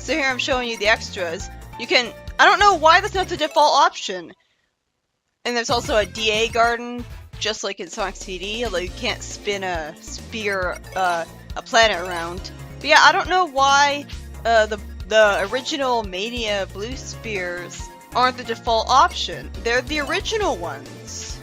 So here I'm showing you the extras. You can, I don't know why that's not the default option. And there's also a DA garden, just like in Sonic CD, although you can't spin a sphere, a planet around. But yeah, I don't know why the original Mania blue spheres aren't the default option. They're the original ones.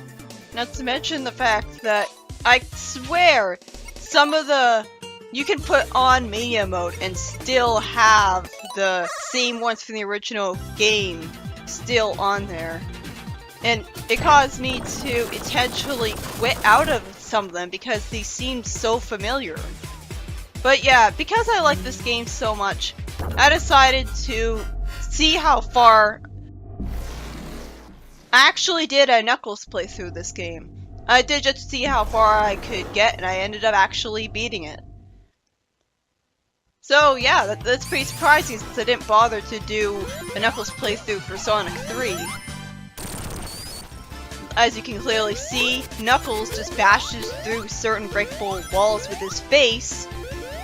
Not to mention the fact that I swear some of the you can put on Mania mode and still have the same ones from the original game still on there. And it caused me to intentionally quit out of some of them because they seemed so familiar. But yeah, because I like this game so much, I decided to see how far. I actually did a Knuckles playthrough this game. I did just to see how far I could get, and I ended up actually beating it. So yeah, that's pretty surprising since I didn't bother to do a Knuckles playthrough for Sonic 3. As you can clearly see, Knuckles just bashes through certain breakable walls with his face.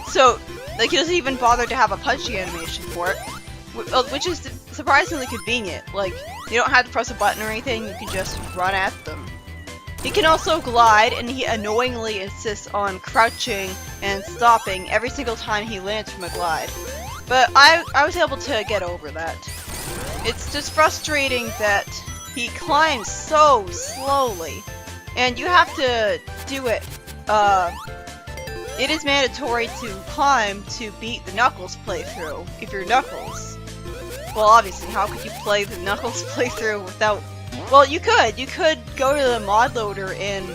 So, like, he doesn't even bother to have a punching animation for it. Which is surprisingly convenient. Like, you don't have to press a button or anything, you can just run at them. He can also glide, and he annoyingly insists on crouching and stopping every single time he lands from a glide. But I was able to get over that. It's just frustrating that he climbs so slowly, and you have to do it. It is mandatory to climb to beat the Knuckles playthrough, if you're Knuckles. Well, obviously, how could you play the Knuckles playthrough without... Well, you could. You could go to the mod loader and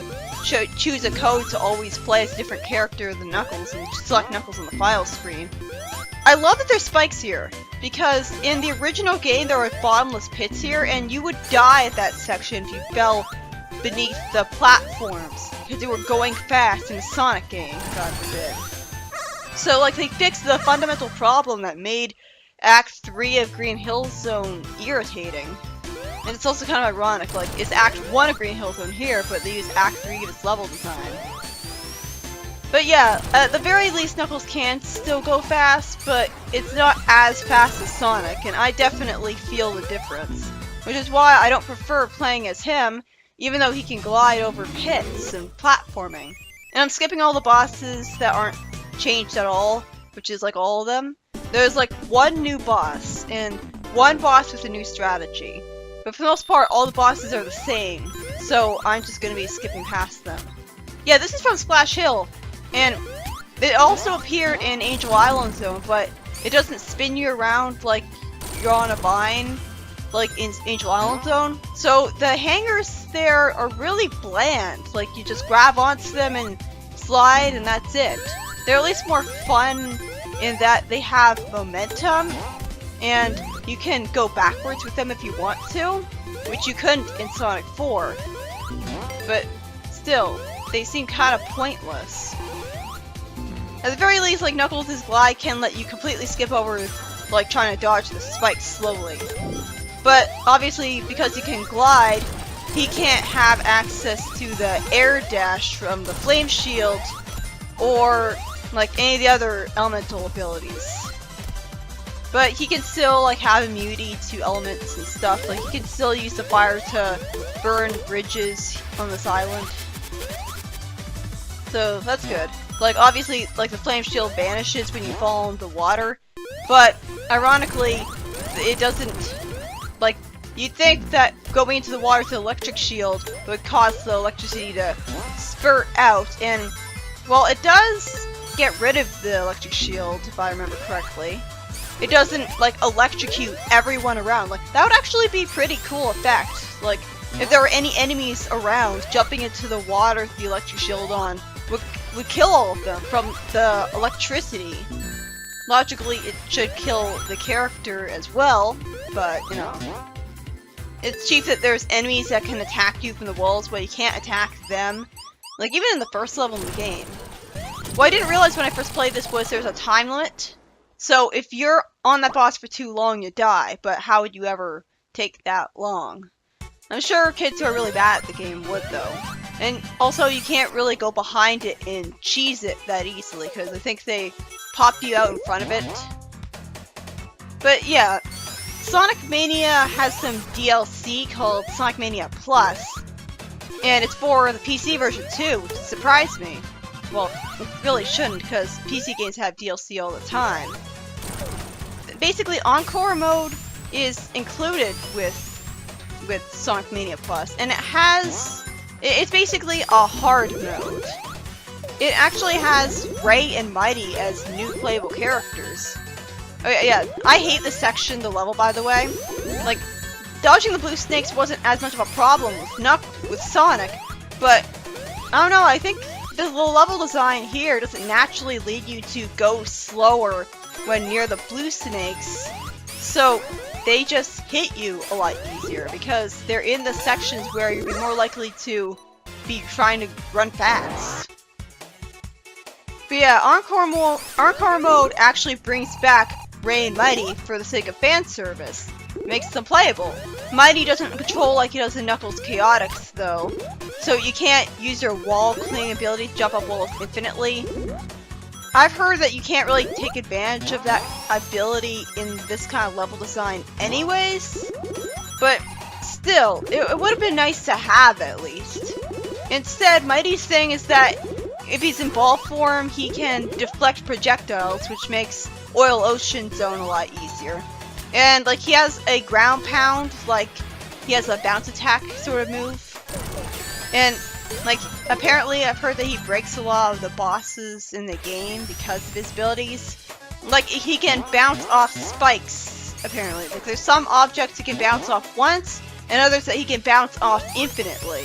choose a code to always play as a different character than Knuckles, and select Knuckles on the file screen. I love that there's spikes here, because in the original game there were bottomless pits here, and you would die at that section if you fell beneath the platforms, because they were going fast in a Sonic game, God forbid. So, like, they fixed the fundamental problem that made Act 3 of Green Hill Zone irritating. And it's also kind of ironic, like, it's Act 1 of Green Hill Zone here, but they use Act 3 of its level design. But yeah, at the very least Knuckles can still go fast, but it's not as fast as Sonic, and I definitely feel the difference. Which is why I don't prefer playing as him, even though he can glide over pits and platforming. And I'm skipping all the bosses that aren't changed at all, which is like all of them. There's like one new boss, and one boss with a new strategy. But for the most part, all the bosses are the same, so I'm just gonna be skipping past them. Yeah, this is from Splash Hill, and it also appeared in Angel Island Zone, but it doesn't spin you around like you're on a vine, like in Angel Island Zone. So the hangers there are really bland, like you just grab onto them and slide and that's it. They're at least more fun in that they have momentum, and you can go backwards with them if you want to, which you couldn't in Sonic 4. But still, they seem kind of pointless. At the very least, like, Knuckles' glide can let you completely skip over, like, trying to dodge the spikes slowly. But obviously, because he can glide, he can't have access to the air dash from the flame shield or like any of the other elemental abilities. But he can still like have immunity to elements and stuff. Like he can still use the fire to burn bridges on this island. So that's good. Like obviously like the flame shield vanishes when you fall into water, but ironically it doesn't. Like you'd think that going into the water with the electric shield would cause the electricity to spurt out, and well, it does get rid of the electric shield, if I remember correctly. It doesn't, like, electrocute everyone around. Like, that would actually be a pretty cool effect. Like, if there were any enemies around, jumping into the water with the electric shield on would kill all of them from the electricity. Logically, it should kill the character as well, but, you know. It's cheap that there's enemies that can attack you from the walls, but you can't attack them. Like, even in the first level in the game. What I didn't realize when I first played this was there's a time limit. So if you're on that boss for too long, you die. But how would you ever take that long? I'm sure kids who are really bad at the game would, though. And also, you can't really go behind it and cheese it that easily, because I think they pop you out in front of it. But yeah, Sonic Mania has some DLC called Sonic Mania Plus, and it's for the PC version too, which surprised me. Well, it really shouldn't, because PC games have DLC all the time. Basically, Encore mode is included with Sonic Mania Plus, and it's basically a hard mode. It actually has Ray and Mighty as new playable characters. Oh yeah, I hate this section, the level, by the way. Like, dodging the blue snakes wasn't as much of a problem with Sonic, but I don't know, I think the level design here doesn't naturally lead you to go slower when near the blue snakes, so they just hit you a lot easier because they're in the sections where you'd be more likely to be trying to run fast. But yeah, Encore mode actually brings back Ray and Mighty for the sake of fan service. It makes them playable. Mighty doesn't control like he does in Knuckles Chaotix though, so you can't use your wall cleaning ability to jump up walls infinitely. I've heard that you can't really take advantage of that ability in this kind of level design anyways, but still, it would have been nice to have at least. Instead, Mighty's thing is that if he's in ball form, he can deflect projectiles, which makes Oil Ocean Zone a lot easier. And, like, he has a ground pound, like, he has a bounce attack sort of move. And, like, apparently I've heard that he breaks a lot of the bosses in the game because of his abilities. Like, he can bounce off spikes, apparently. Like, there's some objects he can bounce off once, and others that he can bounce off infinitely.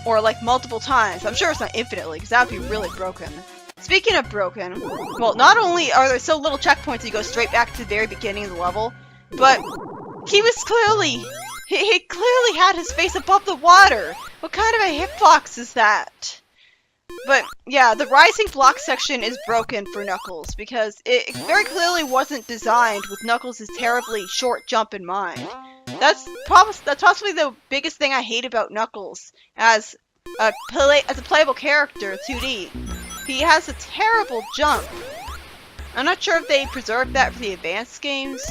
Or, like, multiple times. I'm sure it's not infinitely, because that would be really broken. Speaking of broken, well, not only are there so little checkpoints you go straight back to the very beginning of the level, but he was clearly, he clearly had his face above the water. What kind of a hitbox is that? But yeah, the rising block section is broken for Knuckles because it very clearly wasn't designed with Knuckles' terribly short jump in mind. That's possibly the biggest thing I hate about Knuckles as a playable character, 2D. He has a terrible jump. I'm not sure if they preserved that for the advanced games.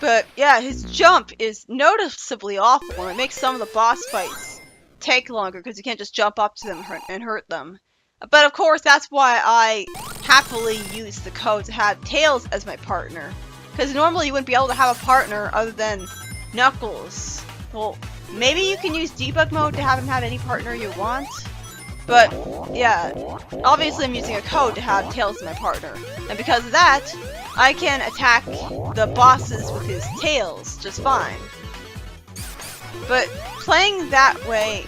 But yeah, his jump is noticeably awful, and it makes some of the boss fights take longer because you can't just jump up to them and hurt them. But of course, that's why I happily use the code to have Tails as my partner. Because normally you wouldn't be able to have a partner other than Knuckles. Well, maybe you can use debug mode to have him have any partner you want. But, yeah, obviously I'm using a code to have Tails as my partner. And because of that, I can attack the bosses with his tails just fine. But playing that way,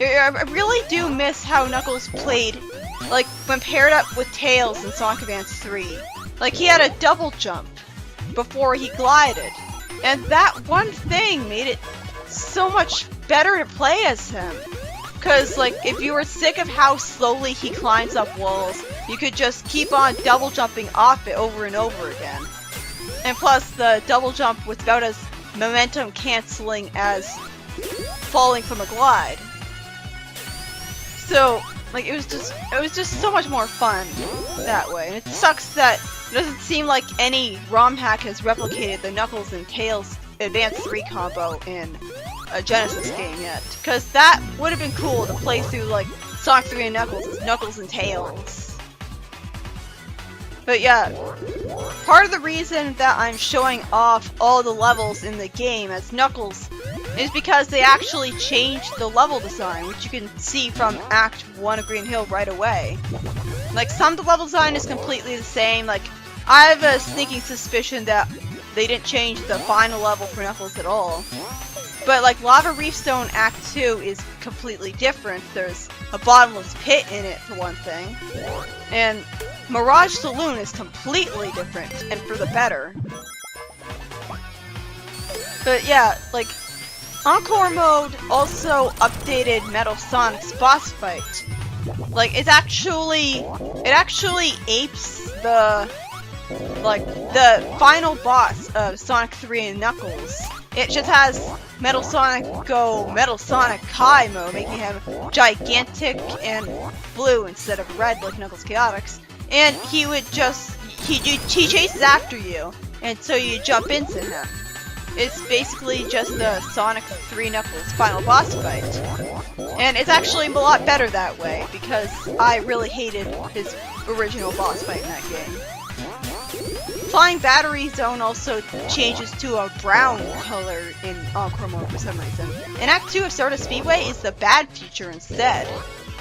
I really do miss how Knuckles played, like, when paired up with Tails in Sonic Advance 3. Like, he had a double jump before he glided. And that one thing made it so much better to play as him. Because, like, if you were sick of how slowly he climbs up walls, you could just keep on double jumping off it over and over again. And plus, the double jump was about as momentum canceling as falling from a glide. So, like, it was just so much more fun that way. And it sucks that it doesn't seem like any ROM hack has replicated the Knuckles and Tails Advance 3 combo in a Genesis game yet. Because that would have been cool to play through, like, Sonic 3 and Knuckles and Tails. But yeah, part of the reason that I'm showing off all the levels in the game as Knuckles is because they actually changed the level design, which you can see from Act 1 of Green Hill right away. Like, some of the level design is completely the same. Like, I have a sneaking suspicion that they didn't change the final level for Knuckles at all. But, like, Lava Reef Stone Act 2 is completely different. There's a bottomless pit in it, for one thing. And Mirage Saloon is completely different, and for the better. But yeah, like, Encore mode also updated Metal Sonic's boss fight. Like, it actually apes the final boss of Sonic 3 and Knuckles. It just has Metal Sonic go Metal Sonic Kai mode, making him gigantic and blue instead of red like Knuckles Chaotix. And he would just, he chases after you, and so you jump into him. It's basically just the Sonic 3 Knuckles final boss fight. And it's actually a lot better that way, because I really hated his original boss fight in that game. Flying Battery Zone also changes to a brown color in Encore mode for some reason. In Act 2 of Stardust Speedway is the bad future instead.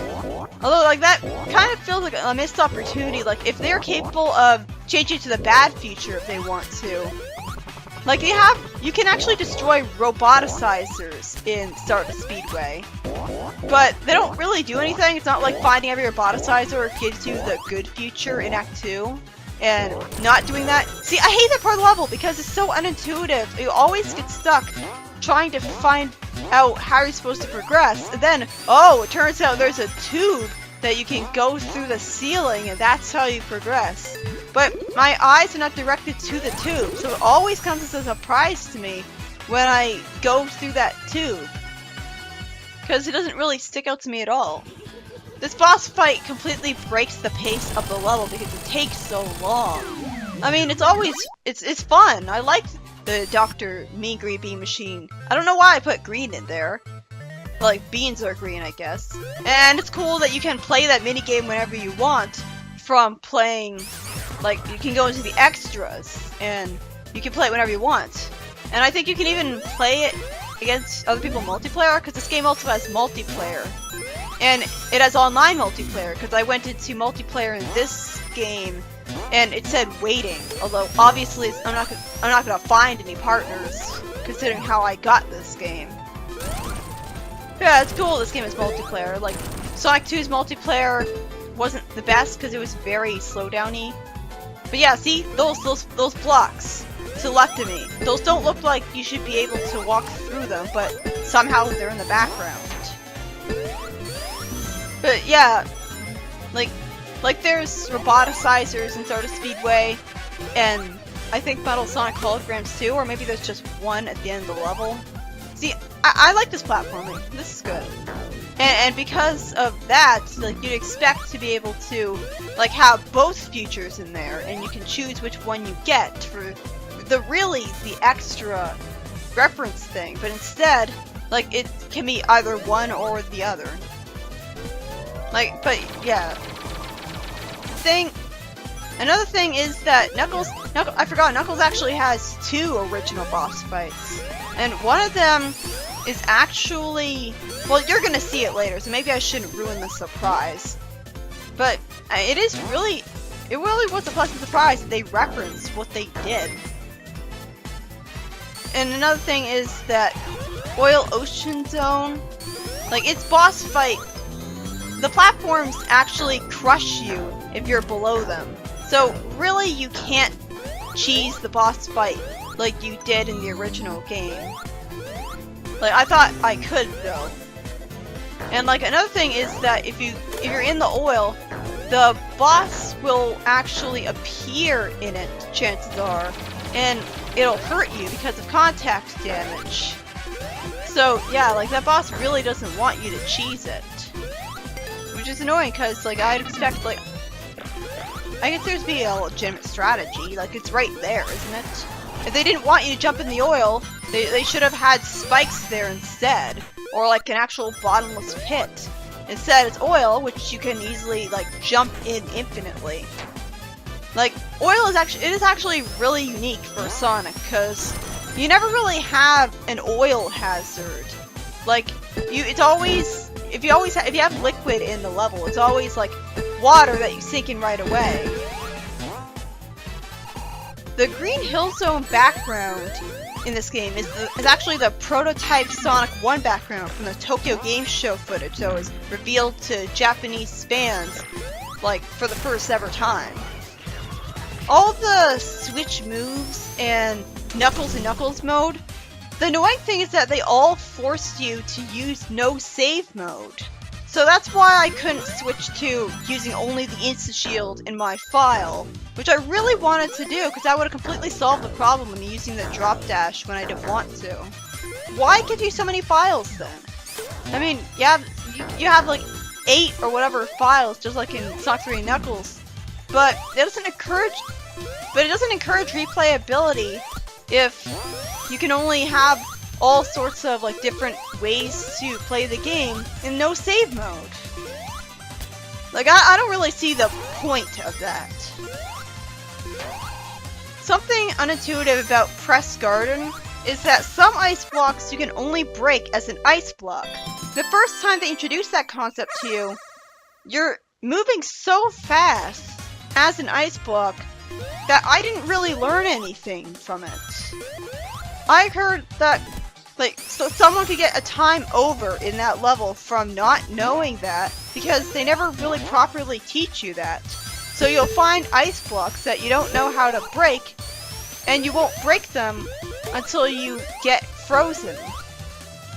Although, like, that kind of feels like a missed opportunity. Like, if they're capable of changing to the bad future if they want to. Like, you can actually destroy roboticizers in Stardust Speedway. But they don't really do anything. It's not like finding every roboticizer gives you the good future in Act 2. And not doing that. See, I hate that part of the level because it's so unintuitive. You always get stuck trying to find out how you're supposed to progress. And then, oh, it turns out there's a tube that you can go through the ceiling and that's how you progress. But my eyes are not directed to the tube, so it always comes as a surprise to me when I go through that tube. Because it doesn't really stick out to me at all. This boss fight completely breaks the pace of the level because it takes so long. I mean, it's fun. I like the Dr. Mean Green Bean Machine. I don't know why I put green in there. Like, beans are green, I guess. And it's cool that you can play that minigame whenever you want from playing, like, you can go into the extras and you can play it whenever you want. And I think you can even play it against other people multiplayer because this game also has multiplayer. And it has online multiplayer, because I went into multiplayer in this game, and it said waiting. Although obviously I'm not gonna find any partners, considering how I got this game. Yeah, it's cool. This game is multiplayer. Like Sonic 2's multiplayer wasn't the best because it was very slowdowny. But yeah, see those blocks to the left of me. Those don't look like you should be able to walk through them, but somehow they're in the background. But yeah, like there's roboticizers in Stardust Speedway, and I think Metal Sonic holograms too, or maybe there's just one at the end of the level. See, I like this platforming. This is good. And because of that, like you'd expect to be able to like have both futures in there, and you can choose which one you get for the extra reference thing. But instead, like it can be either one or the other. Like, but yeah. Another thing is that Knuckles actually has 2 original boss fights. And one of them is actually, well, you're gonna see it later, so maybe I shouldn't ruin the surprise. But it really was a pleasant surprise that they referenced what they did. And another thing is that Oil Ocean Zone, like its boss fight, the platforms actually crush you if you're below them. So really you can't cheese the boss fight like you did in the original game. Like I thought I could though. And like another thing is that if you're in the oil, the boss will actually appear in it, chances are, and it'll hurt you because of contact damage. So yeah, like that boss really doesn't want you to cheese it. Which is annoying because like I'd expect like I guess there's be a legitimate strategy, like it's right there, isn't it? If they didn't want you to jump in the oil, they should have had spikes there instead, or like an actual bottomless pit. Instead it's oil, which you can easily like jump in infinitely. Like oil is actually really unique for Sonic because you never really have an oil hazard. Like if you have liquid in the level, it's always like water that you sink in right away. The Green Hill Zone background in this game is actually the prototype Sonic 1 background from the Tokyo Game Show footage that was revealed to Japanese fans like for the first ever time. All the switch moves and Knuckles and Knuckles mode, the annoying thing is that they all forced you to use no save mode. So that's why I couldn't switch to using only the Insta Shield in my file, which I really wanted to do because that would have completely solved the problem of me using the drop dash when I didn't want to. Why give you so many files then? I mean, you have like 8 or whatever files just like in Sonic 3 and Knuckles, but it doesn't encourage But it doesn't encourage replayability if you can only have all sorts of like different ways to play the game in no save mode. Like, I don't really see the point of that. Something unintuitive about Press Garden is that some ice blocks you can only break as an ice block. The first time they introduced that concept to you, you're moving so fast as an ice block that I didn't really learn anything from it. I heard that, like, so someone could get a time over in that level from not knowing that because they never really properly teach you that. So you'll find ice blocks that you don't know how to break, and you won't break them until you get frozen.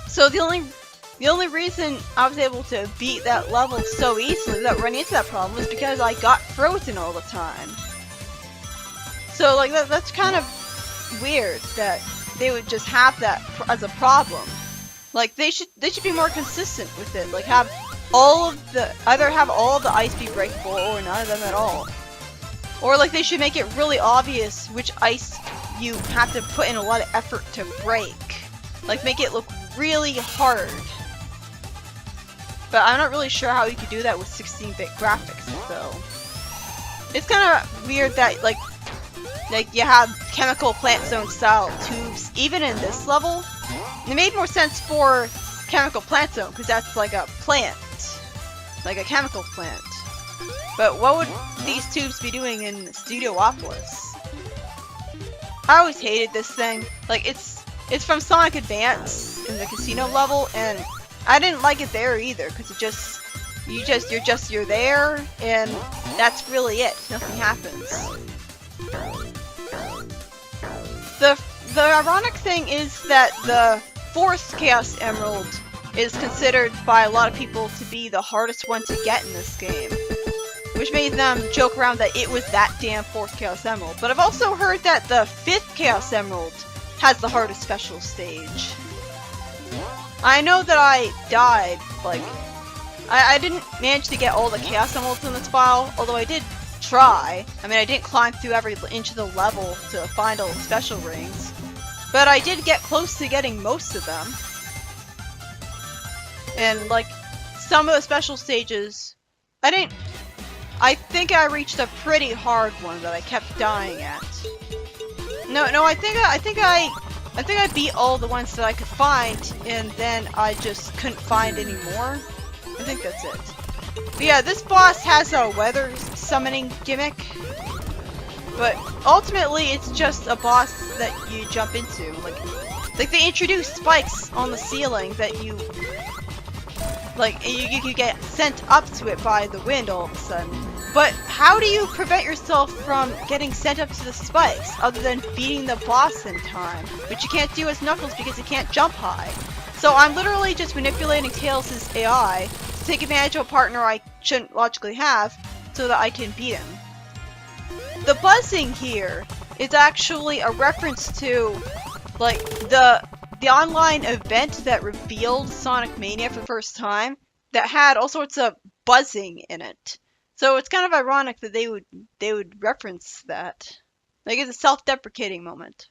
So the only reason I was able to beat that level so easily without running into that problem was because I got frozen all the time. So like that's kind of weird that they would just have that as a problem. Like they should be more consistent with it. Like have either have all of the ice be breakable or none of them at all. Or like they should make it really obvious which ice you have to put in a lot of effort to break. Like make it look really hard. But I'm not really sure how you could do that with 16-bit graphics, though. It's kind of weird that like you have chemical plant zone style tubes even in this level. It made more sense for chemical plant zone because that's like a plant, like a chemical plant. But what would these tubes be doing in Studiopolis? I always hated this thing. Like it's from Sonic Advance in the casino level, and I didn't like it there either because you're there and that's really it. Nothing happens. The ironic thing is that the fourth Chaos Emerald is considered by a lot of people to be the hardest one to get in this game, which made them joke around that it was that damn fourth Chaos Emerald. But I've also heard that the fifth Chaos Emerald has the hardest special stage. I know that I died, like, I didn't manage to get all the Chaos Emeralds in this file, although I did try. I mean, I didn't climb through every inch of the level to find all the special rings, but I did get close to getting most of them. And, like, some of the special stages, I think I reached a pretty hard one that I kept dying at. No, I think I beat all the ones that I could find, and then I just couldn't find any more. I think that's it. But yeah, this boss has a weather summoning gimmick, but ultimately it's just a boss that you jump into. Like they introduced spikes on the ceiling that you get sent up to it by the wind all of a sudden. But how do you prevent yourself from getting sent up to the spikes, other than beating the boss in time? Which you can't do as Knuckles because he can't jump high. So I'm literally just manipulating Tails' AI to take advantage of a partner I shouldn't logically have, so that I can beat him. The buzzing here is actually a reference to, like, the online event that revealed Sonic Mania for the first time, that had all sorts of buzzing in it. So it's kind of ironic that they would reference that. Like it's a self-deprecating moment.